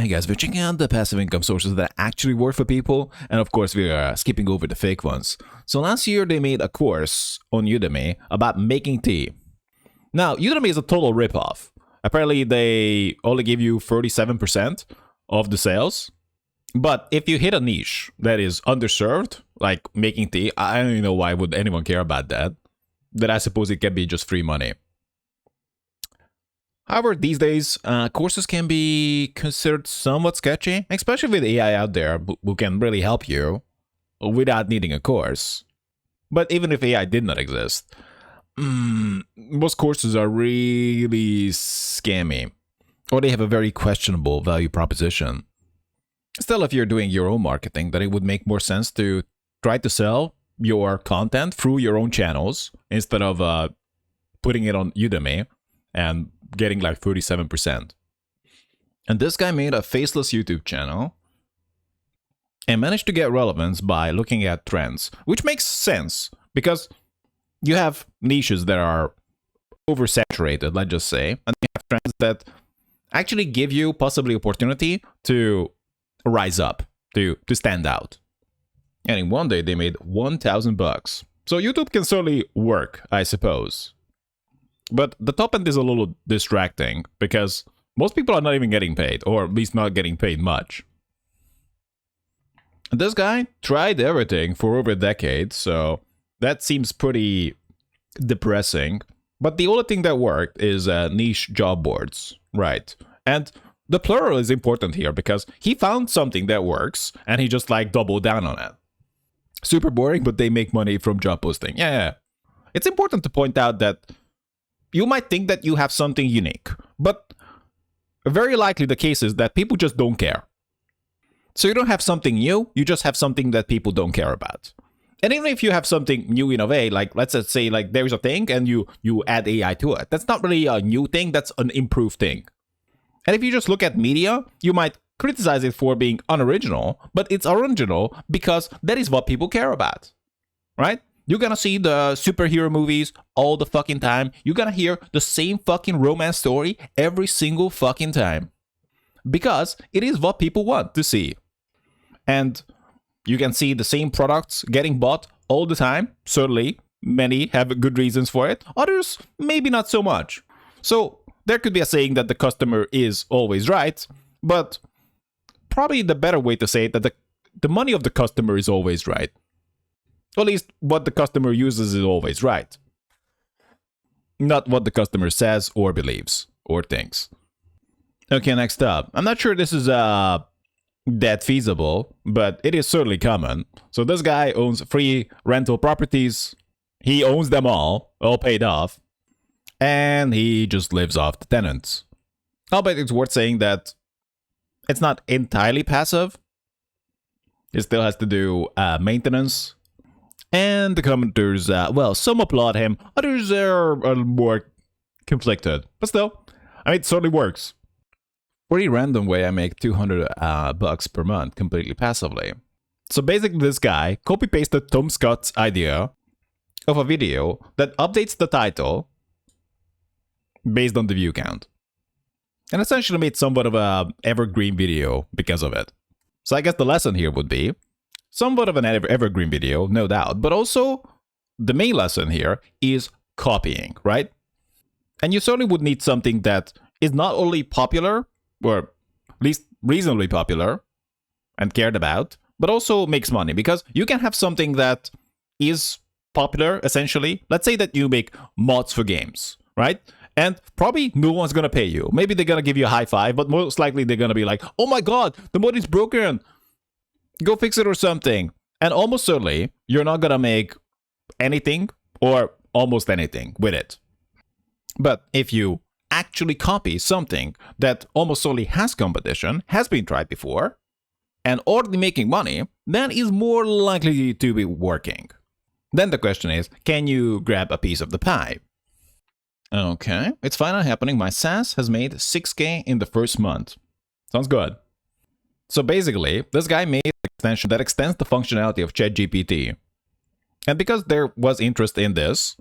Hey guys, we're checking out the passive income sources that actually work for people, and of course we're skipping over the fake ones. So last year they made a course on Udemy about making tea. Now, Udemy is a total ripoff. Apparently they only give you 37% of the sales, but if you hit a niche that is underserved, like making tea, I don't even know why would anyone care about that. Then I suppose it can be just free money. However, these days, courses can be considered somewhat sketchy, especially with AI out there who can really help you without needing a course. But even if AI did not exist, most courses are really scammy, or they have a very questionable value proposition. Still, if you're doing your own marketing, then it would make more sense to try to sell your content through your own channels instead of putting it on Udemy and getting like 37%. And this guy made a faceless YouTube channel and managed to get relevance by looking at trends, which makes sense because you have niches that are oversaturated, let's just say, and you have trends that actually give you possibly opportunity to rise up, to stand out. And in one day they made $1,000. So YouTube can certainly work, I suppose. But the top end is a little distracting because most people are not even getting paid, or at least not getting paid much. This guy tried everything for over a decade, so that seems pretty depressing. But the only thing that worked is niche job boards, right? And the plural is important here because he found something that works and he just like doubled down on it. Super boring, but they make money from job posting. Yeah. It's important to point out that you might think that you have something unique, but very likely the case is that people just don't care. So you don't have something new, you just have something that people don't care about. And even if you have something new in a way, like let's just say like there's a thing and you add AI to it, that's not really a new thing, that's an improved thing. And if you just look at media, you might criticize it for being unoriginal, but it's original because that is what people care about, right? You're gonna see the superhero movies all the fucking time. You're gonna hear the same fucking romance story every single fucking time. Because it is what people want to see. And you can see the same products getting bought all the time. Certainly, many have good reasons for it. Others, maybe not so much. So there could be a saying that the customer is always right. But probably the better way to say it, that the money of the customer is always right. Or at least what the customer uses is always right. Not what the customer says or believes or thinks. Okay, next up. I'm not sure this is that feasible, but it is certainly common. So this guy owns free rental properties. He owns them all paid off. And he just lives off the tenants. Albeit it's worth saying that it's not entirely passive. It still has to do maintenance. And the commenters, well, some applaud him, others are more conflicted. But still, I mean, it certainly works. Pretty random way I make $200 per month completely passively. So basically this guy copy-pasted Tom Scott's idea of a video that updates the title based on the view count. And essentially made somewhat of a evergreen video because of it. So I guess the lesson here would be somewhat of an evergreen video, no doubt, but also the main lesson here is copying, right? And you certainly would need something that is not only popular, or at least reasonably popular and cared about, but also makes money, because you can have something that is popular, essentially. Let's say that you make mods for games, right? And probably no one's gonna pay you. Maybe they're gonna give you a high five, but most likely they're gonna be like, oh my god, the mod is broken. Go fix it or something. And almost certainly, you're not gonna make anything or almost anything with it. But if you actually copy something that almost solely has competition, has been tried before, and already making money, then is more likely to be working. Then the question is, can you grab a piece of the pie? Okay, it's finally happening. My SaaS has made 6K in the first month. Sounds good. So basically, this guy made an extension that extends the functionality of ChatGPT. And because there was interest in this,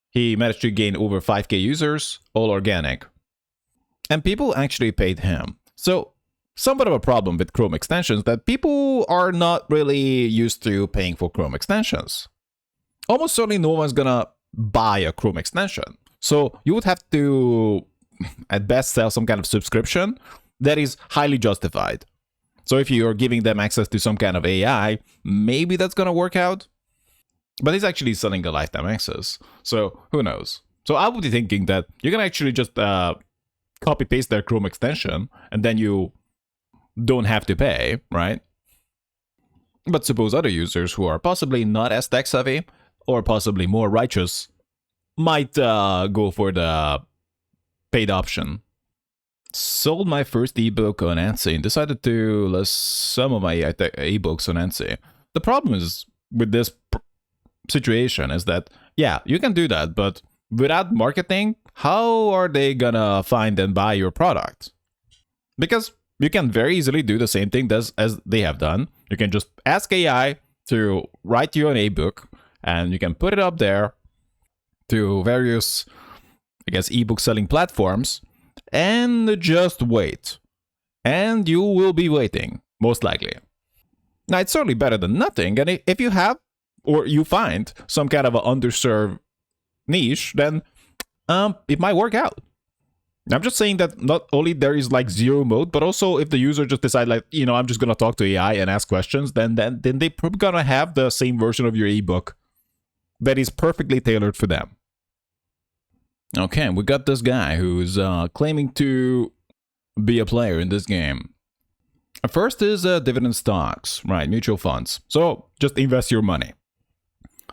he managed to gain over 5K users, all organic. And people actually paid him. So somewhat of a problem with Chrome extensions that people are not really used to paying for Chrome extensions. Almost certainly no one's gonna buy a Chrome extension. So you would have to, at best, sell some kind of subscription that is highly justified. So if you're giving them access to some kind of AI, maybe that's gonna work out. But he's actually selling a lifetime access. So who knows? So I would be thinking that you can actually just copy paste their Chrome extension and then you don't have to pay, right? But suppose other users who are possibly not as tech savvy or possibly more righteous might go for the paid option. Sold my first ebook on Etsy and decided to list some of my ebooks on Etsy. The problem is with this situation is that, yeah, you can do that, but without marketing, how are they gonna find and buy your product? Because you can very easily do the same thing as they have done. You can just ask AI to write you an ebook, and you can put it up there to various, I guess, ebook selling platforms, and just wait. And you will be waiting, most likely. Now, it's certainly better than nothing, and if you have, or you find some kind of an underserved niche, then it might work out. I'm just saying that not only there is like zero mode, but also if the user just decide like, I'm just gonna talk to AI and ask questions, then they probably gonna have the same version of your ebook that is perfectly tailored for them. Okay, we got this guy who's claiming to be a player in this game. First is dividend stocks, right? Mutual funds. So just invest your money.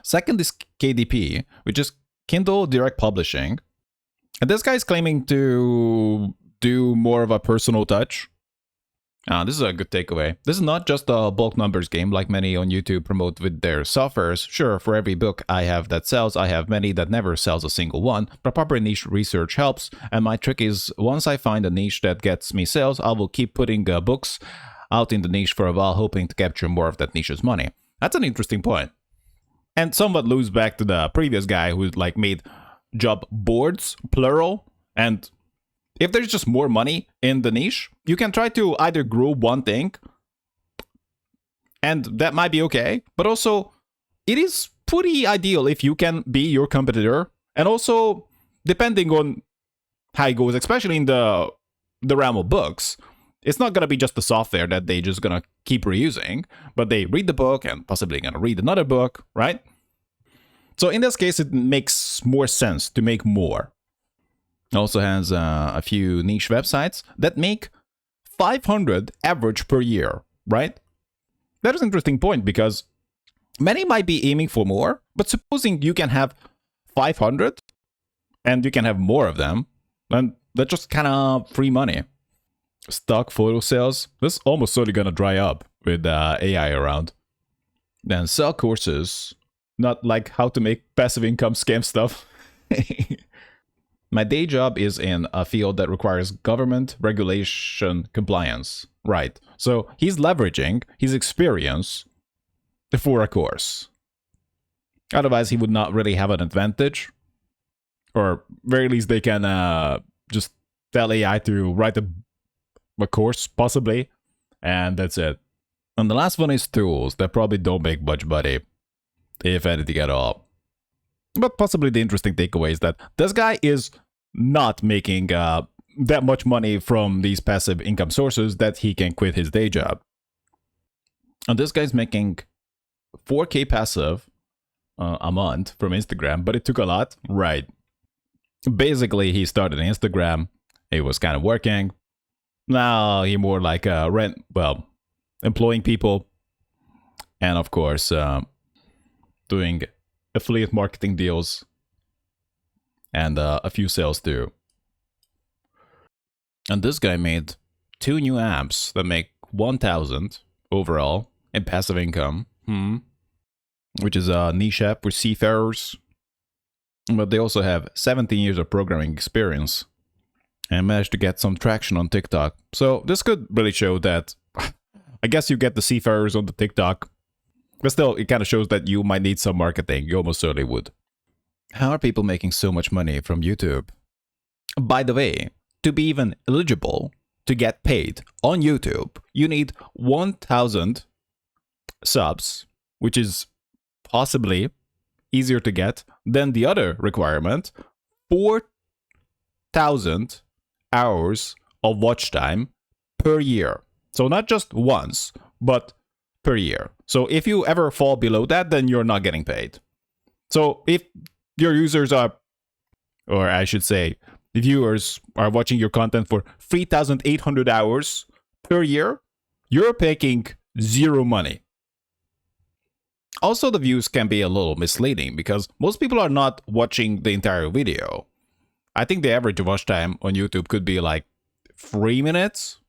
Second is KDP, which is Kindle Direct Publishing. And this guy's claiming to do more of a personal touch. This is a good takeaway. This is not just a bulk numbers game like many on YouTube promote with their softwares. Sure, for every book I have that sells, I have many that never sells a single one, but proper niche research helps. And my trick is, once I find a niche that gets me sales, I will keep putting books out in the niche for a while, hoping to capture more of that niche's money. That's an interesting point. And somewhat loops back to the previous guy who like made job boards, plural, and if there's just more money in the niche, you can try to either grow one thing, and that might be okay, but also it is pretty ideal if you can be your competitor, and also depending on how it goes, especially in the realm of books, it's not going to be just the software that they just going to keep reusing, but they read the book and possibly going to read another book, right? So in this case, it makes more sense to make more. It also has a few niche websites that make 500 average per year, right? That is an interesting point because many might be aiming for more, but supposing you can have 500 and you can have more of them, then that's just kind of free money. Stock photo sales, this is almost certainly going to dry up with AI around. Then sell courses, not like how to make passive income scam stuff. My day job is in a field that requires government regulation compliance. Right. So he's leveraging his experience for a course. Otherwise, he would not really have an advantage. Or very least they can just tell AI to write a course, possibly. And that's it. And the last one is tools that probably don't make much money, if anything at all. But possibly the interesting takeaway is that this guy is not making that much money from these passive income sources that he can quit his day job. And this guy's making 4K passive a month from Instagram, but it took a lot. Right. Basically, he started Instagram. It was kind of working. Now he more like employing people. And of course, doing affiliate marketing deals and a few sales too. And this guy made 2 new apps that make 1,000 overall in passive income, which is a niche app for seafarers. But they also have 17 years of programming experience and managed to get some traction on TikTok. So this could really show that, I guess you get the seafarers on the TikTok, but still, it kind of shows that you might need some marketing. You almost certainly would. How are people making so much money from YouTube? By the way, to be even eligible to get paid on YouTube, you need 1,000 subs, which is possibly easier to get than the other requirement, 4,000 hours of watch time per year. So not just once, but per year. So if you ever fall below that, then you're not getting paid. So if your users are, or I should say, the viewers are watching your content for 3,800 hours per year, you're making zero money. Also, the views can be a little misleading because most people are not watching the entire video. I think the average watch time on YouTube could be like 3 minutes.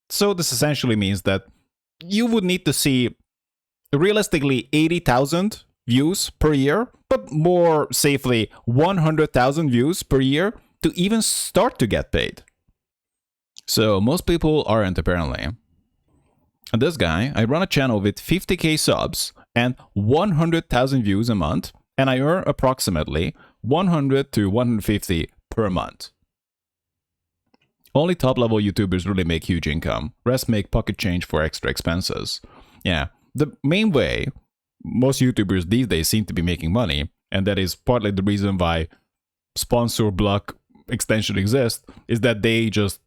So this essentially means that you would need to see realistically 80,000 views per year, but more safely 100,000 views per year to even start to get paid. So most people aren't, apparently. And this guy, I run a channel with 50k subs and 100,000 views a month, and I earn approximately 100 to 150 per month. Only top-level YouTubers really make huge income. Rest make pocket change for extra expenses. Yeah, the main way most YouTubers these days seem to be making money, and that is partly the reason why sponsor block extension exists, is that they just,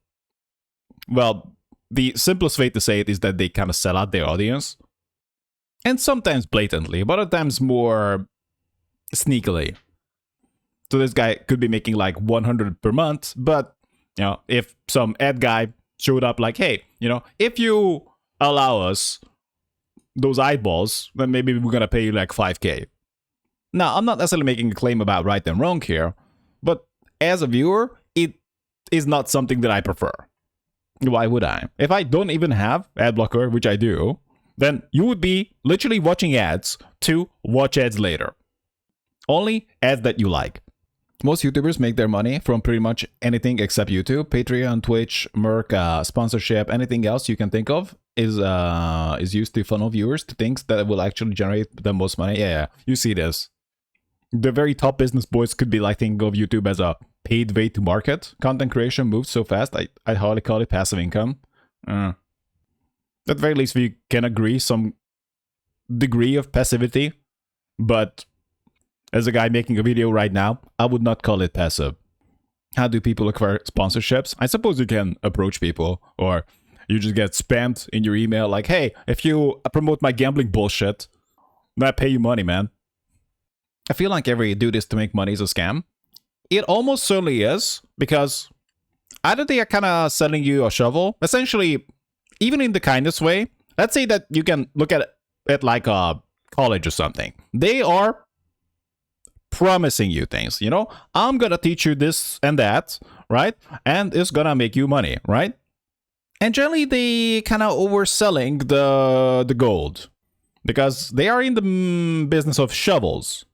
well, the simplest way to say it is that they kind of sell out their audience. And sometimes blatantly, but other times more sneakily. So this guy could be making like 100 per month, but you know, if some ad guy showed up like, hey, you know, if you allow us those eyeballs, then maybe we're gonna pay you like 5k. Now, I'm not necessarily making a claim about right and wrong here, but as a viewer, it is not something that I prefer. Why would I? If I don't even have ad blocker, which I do, then you would be literally watching ads to watch ads later. Only ads that you like. Most YouTubers make their money from pretty much anything except YouTube. Patreon, Twitch, Merc, sponsorship, anything else you can think of is used to funnel viewers to things that will actually generate the most money. Yeah, you see this. The very top business boys could be like thinking of YouTube as a paid way to market. Content creation moves so fast, I hardly call it passive income. At the very least, we can agree some degree of passivity, but as a guy making a video right now, I would not call it passive. How do people acquire sponsorships? I suppose you can approach people, or you just get spammed in your email like, hey, if you promote my gambling bullshit, then I pay you money, man. I feel like every do this to make money is a scam. It almost certainly is, because either they are kind of selling you a shovel, essentially, even in the kindest way. Let's say that you can look at it like a college or something. They are promising you things, you know, I'm gonna teach you this and that, right? And it's gonna make you money, right? And generally they kind of overselling the gold, because they are in the business of shovels.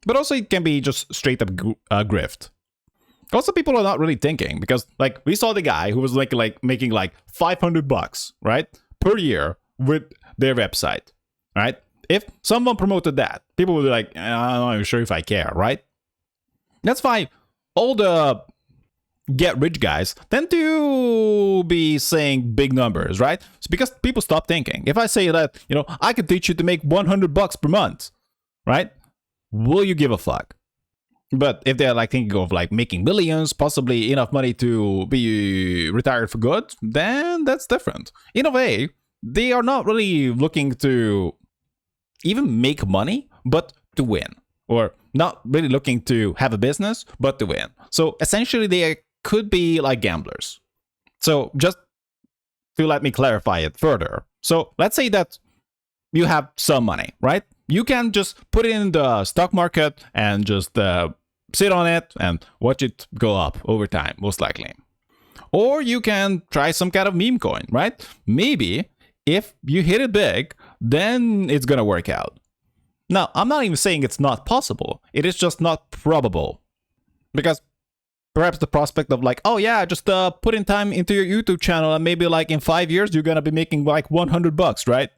But also it can be just straight up grift. Also, people are not really thinking, because like we saw the guy who was like making like $500, right, per year with their website, right? If someone promoted that, people would be like, I'm not even sure if I care, right? That's why all the get rich guys tend to be saying big numbers, right? It's because people stop thinking. If I say that, you know, I could teach you to make $100 per month, right? Will you give a fuck? But if they're like thinking of like making millions, possibly enough money to be retired for good, then that's different. In a way, they are not really looking to even make money, but to win. Or not really looking to have a business, but to win. So essentially, they could be like gamblers. So just to let me clarify it further. So let's say that you have some money, right? You can just put it in the stock market and just sit on it and watch it go up over time, most likely. Or you can try some kind of meme coin, right? Maybe if you hit it big, then it's gonna work out. Now, I'm not even saying it's not possible. It is just not probable. Because perhaps the prospect of like, oh yeah, just put in time into your YouTube channel and maybe like in 5 years, you're gonna be making like $100, right?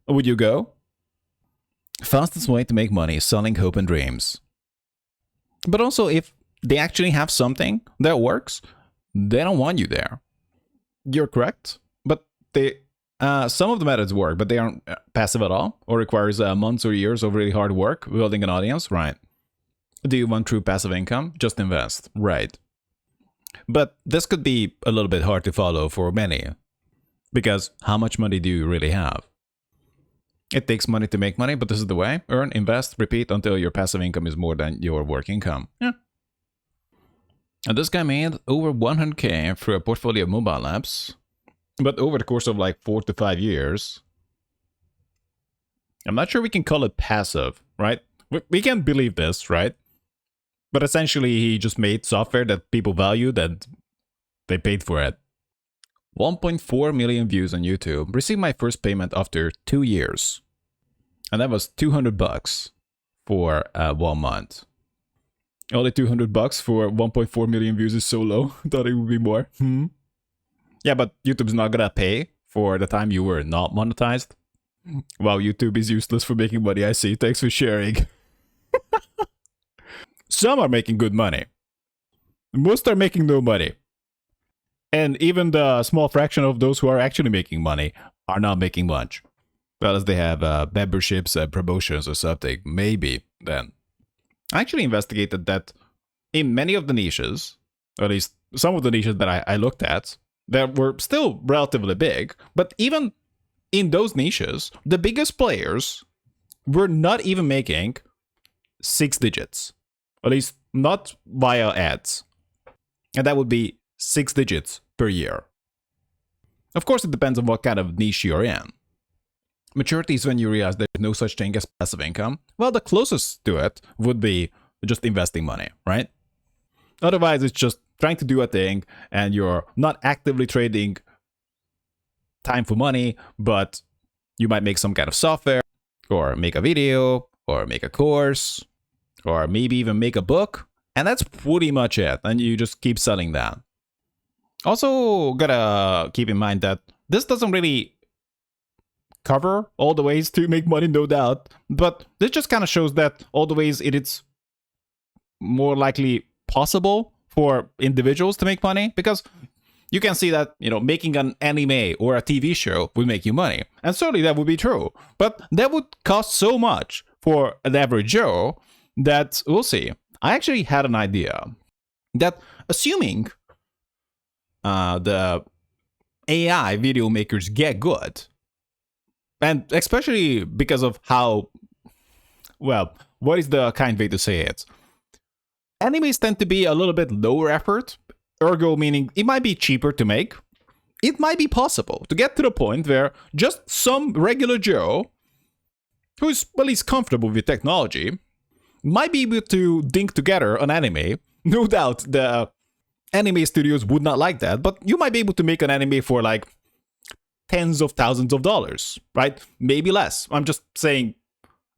Would you go? Fastest way to make money is selling hope and dreams. But also, if they actually have something that works, they don't want you there. you're correct, but they some of the methods work, but they aren't passive at all, or requires months or years of really hard work building an audience, right? Do you want true passive income? Just invest, right? But this could be a little bit hard to follow for many, because how much money do you really have? It takes money to make money, but this is the way. Earn, invest, repeat until your passive income is more than your work income. Yeah. And this guy made over 100K through a portfolio of mobile apps, but over the course of like 4 to 5 years. I'm not sure we can call it passive, right? We can't believe this, right? But essentially, he just made software that people valued and they paid for it. 1.4 million views on YouTube. Received my first payment after 2 years. And that was $200 for 1 month. Only $200 for 1.4 million views is so low. Thought it would be more. Yeah, but YouTube's not gonna pay for the time you were not monetized. Wow, YouTube is useless for making money, I see. Thanks for sharing. Some are making good money. Most are making no money. And even the small fraction of those who are actually making money are not making much. Unless they have memberships and promotions or something. Maybe then. I actually investigated that in many of the niches, or at least some of the niches that I looked at, that were still relatively big, but even in those niches, the biggest players were not even making 6 digits. At least not via ads. And that would be 6 digits per year. Of course, it depends on what kind of niche you're in. Maturity is when you realize there's no such thing as passive income. Well, the closest to it would be just investing money, right? Otherwise, it's just trying to do a thing and you're not actively trading time for money, but you might make some kind of software or make a video or make a course or maybe even make a book. And that's pretty much it. And you just keep selling that. Also, gotta keep in mind that this doesn't really cover all the ways to make money, no doubt. But this just kind of shows that all the ways it's more likely possible for individuals to make money. Because you can see that, making an anime or a TV show would make you money. And certainly that would be true. But that would cost so much for an average Joe that we'll see. I actually had an idea that assuming the AI video makers get good, and especially because of how, well, what is the kind way to say it? Animes tend to be a little bit lower effort, ergo meaning it might be cheaper to make. It might be possible to get to the point where just some regular Joe, who's at least comfortable with technology, might be able to dink together an anime. No doubt the anime studios would not like that, but you might be able to make an anime for like tens of thousands of dollars, right? Maybe less. I'm just saying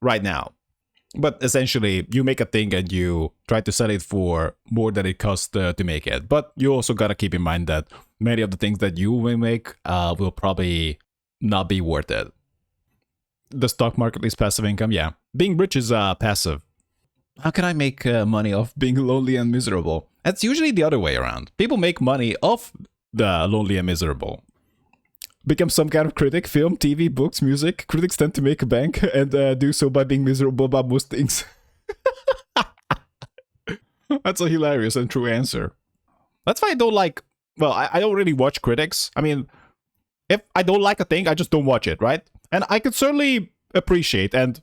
right now. But essentially, you make a thing and you try to sell it for more than it costs to make it. But you also gotta keep in mind that many of the things that you will make will probably not be worth it. The stock market is passive income, yeah. Being rich is passive. How can I make money off being lonely and miserable? That's usually the other way around. People make money off the lonely and miserable. Become some kind of critic, film, TV, books, music. Critics tend to make a bank and do so by being miserable about most things. That's a hilarious and true answer. That's why I don't like... Well, I don't really watch critics. I mean, if I don't like a thing, I just don't watch it, right? And I could certainly appreciate and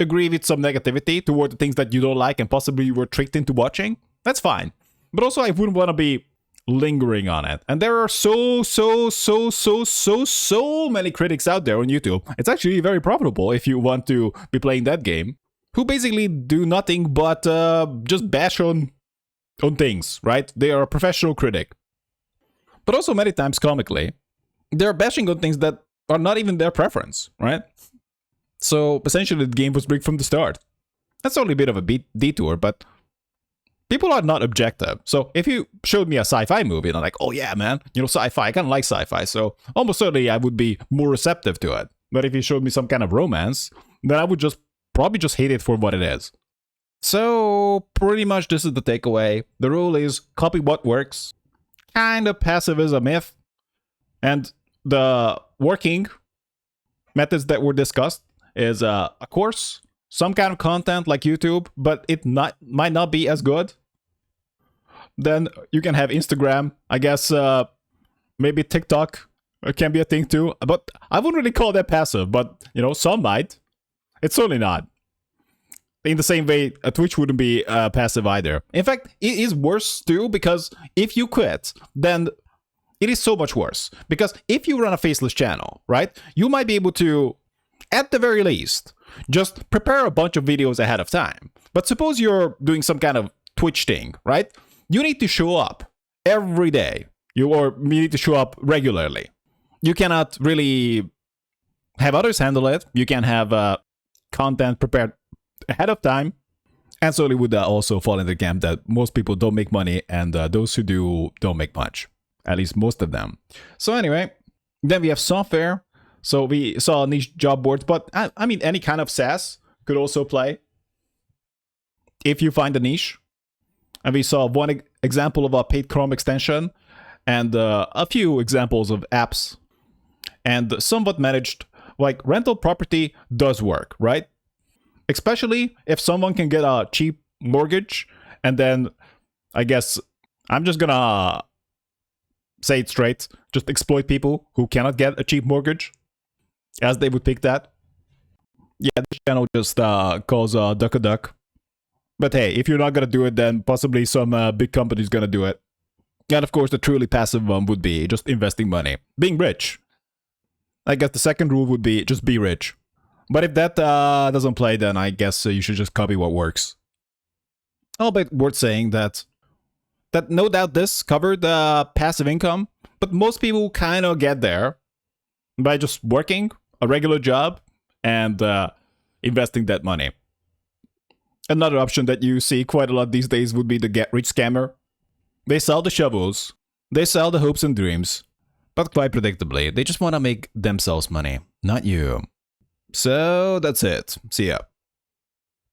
agree with some negativity toward the things that you don't like and possibly you were tricked into watching. That's fine. But also, I wouldn't want to be lingering on it. And there are so many critics out there on YouTube. It's actually very profitable if you want to be playing that game, who basically do nothing but just bash on things, right? They are a professional critic. But also many times comically, they're bashing on things that are not even their preference, right? So essentially the game was rigged from the start. That's only a bit of a detour, but people are not objective. So if you showed me a sci-fi movie and I'm like, oh yeah, man, sci-fi, I kind of like sci-fi. So almost certainly I would be more receptive to it. But if you showed me some kind of romance, then I would probably just hate it for what it is. So pretty much this is the takeaway. The rule is copy what works. Kind of passive is a myth. And the working methods that were discussed is a course, some kind of content like YouTube, but it might not be as good. Then you can have Instagram. I guess maybe TikTok can be a thing too. But I wouldn't really call that passive, but some might. It's certainly not. In the same way, Twitch wouldn't be passive either. In fact, it is worse too, because if you quit, then it is so much worse. Because if you run a faceless channel, right, you might be able to, at the very least, just prepare a bunch of videos ahead of time. But suppose you're doing some kind of Twitch thing, right? You need to show up every day. You need to show up regularly. You cannot really have others handle it. You can have content prepared ahead of time. And so it would also fall in the camp that most people don't make money, and those who do don't make much. At least most of them. So anyway, then we have software. So we saw niche job boards, but I mean, any kind of SaaS could also play if you find a niche. And we saw one example of a paid Chrome extension and a few examples of apps and somewhat managed. Like rental property does work, right? Especially if someone can get a cheap mortgage, and then I guess I'm just gonna say it straight, just exploit people who cannot get a cheap mortgage, as they would pick that. Yeah, this channel just calls duck a duck. But hey, if you're not gonna do it, then possibly some big company's gonna do it. And of course, the truly passive one would be just investing money. Being rich. I guess the second rule would be just be rich. But if that doesn't play, then I guess you should just copy what works. Albeit worth saying that no doubt this covered passive income, but most people kind of get there by just working a regular job and investing that money. Another option that you see quite a lot these days would be the get-rich scammer. They sell the shovels, they sell the hopes and dreams, but quite predictably, they just want to make themselves money, not you. So that's it. See ya.